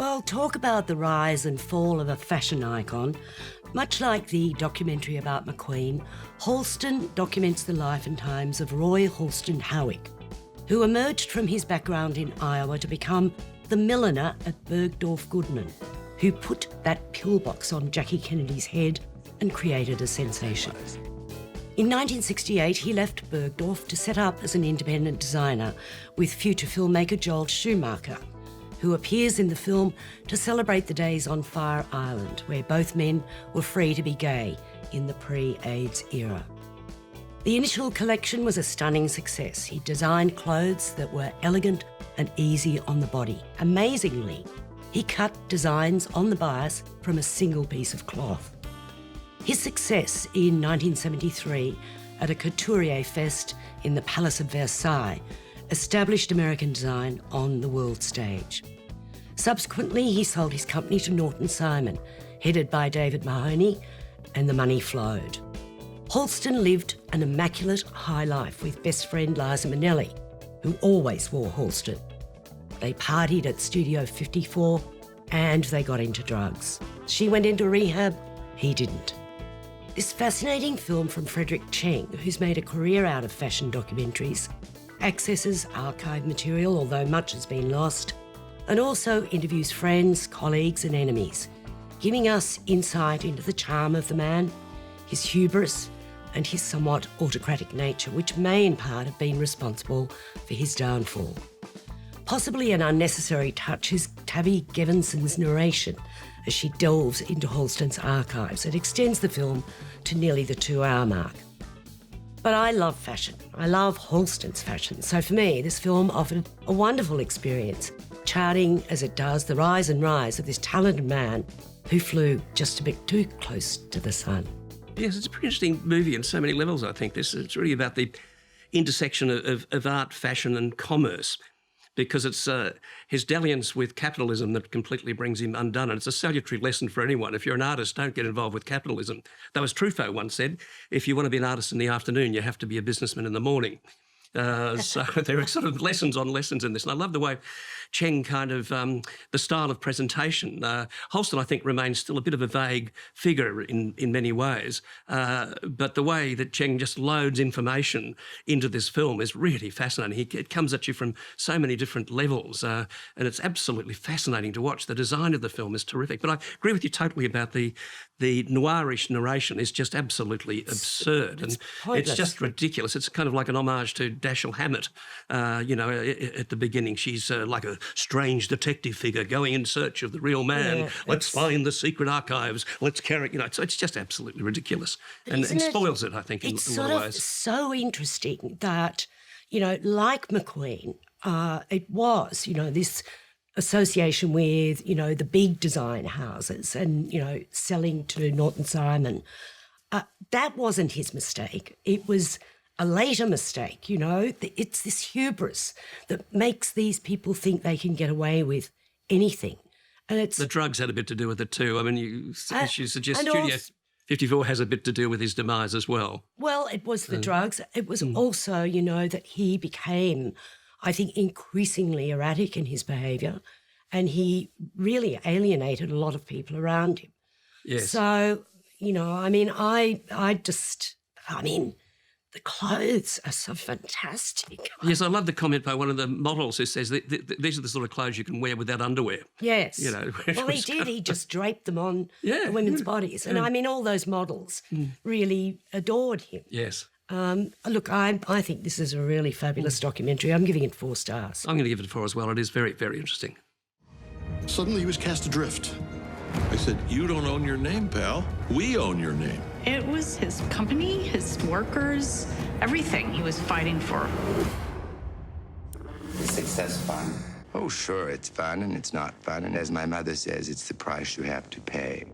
Well, talk about the rise and fall of a fashion icon. Much like the documentary about McQueen, Halston documents the life and times of Roy Halston Howick, who emerged from his background in Iowa to become the milliner at Bergdorf Goodman, who put that pillbox on Jackie Kennedy's head and created a sensation. In 1968, he left Bergdorf to set up as an independent designer with future filmmaker Joel Schumacher, who appears in the film to celebrate the days on Fire Island, where both men were free to be gay in the pre-AIDS era. The initial collection was a stunning success. He designed clothes that were elegant and easy on the body. Amazingly, he cut designs on the bias from a single piece of cloth. His success in 1973 at a couturier fest in the Palace of Versailles established American design on the world stage. Subsequently, he sold his company to Norton Simon, headed by David Mahoney, and the money flowed. Halston lived an immaculate high life with best friend Liza Minnelli, who always wore Halston. They partied at Studio 54 and they got into drugs. She went into rehab, he didn't. This fascinating film from Frederick Cheng, who's made a career out of fashion documentaries, accesses archive material, although much has been lost, and also interviews friends, colleagues and enemies, giving us insight into the charm of the man, his hubris and his somewhat autocratic nature, which may in part have been responsible for his downfall. Possibly an unnecessary touch is Tabby Gevinson's narration as she delves into Halston's archives. It extends the film to nearly the 2-hour mark. But I love fashion. I love Halston's fashion. So for me, this film offered a wonderful experience, charting, as it does, the rise and rise of this talented man who flew just a bit too close to the sun. Yes, it's a pretty interesting movie on so many levels, I think. It's really about the intersection of art, fashion and commerce, because it's his dalliance with capitalism that completely brings him undone. And it's a salutary lesson for anyone. If you're an artist, don't get involved with capitalism. Though, as Truffaut once said, if you want to be an artist in the afternoon, you have to be a businessman in the morning. So there are sort of lessons on lessons in this. And I love the way Cheng kind of, the style of presentation. Halston, I think, remains still a bit of a vague figure in many ways. But the way that Cheng just loads information into this film is really fascinating. It comes at you from so many different levels. And it's absolutely fascinating to watch. The design of the film is terrific. But I agree with you totally about the noirish narration is just absolutely absurd. It's just ridiculous. It's kind of like an homage to Dashiell Hammett, at the beginning. She's like a strange detective figure going in search of the real man. Yeah, let's find the secret archives. Let's carry, so it's just absolutely ridiculous. And spoils it, I think, in a lot of ways. It's sort of so interesting that, like McQueen, it was, this association with, the big design houses and, selling to Norton Simon. That wasn't his mistake. It was a later mistake, It's this hubris that makes these people think they can get away with anything. And it's... The drugs had a bit to do with it too. I mean, you suggest Studio 54 has a bit to do with his demise as well. Well, it was the drugs. It was also, that he became, I think, increasingly erratic in his behaviour, and he really alienated a lot of people around him. Yes. So, the clothes are so fantastic. Yes, I love the comment by one of the models who says that these are the sort of clothes you can wear without underwear. Yes. Well, he did. He just draped them on the women's bodies. And, all those models really adored him. Yes. Look, I think this is a really fabulous documentary. I'm giving it 4 stars. I'm going to give it 4 as well. It is very, very interesting. Suddenly he was cast adrift. I said, you don't own your name, pal. We own your name. It was his company, his workers, everything he was fighting for. Is success fun? Oh, sure, it's fun and it's not fun. And as my mother says, it's the price you have to pay.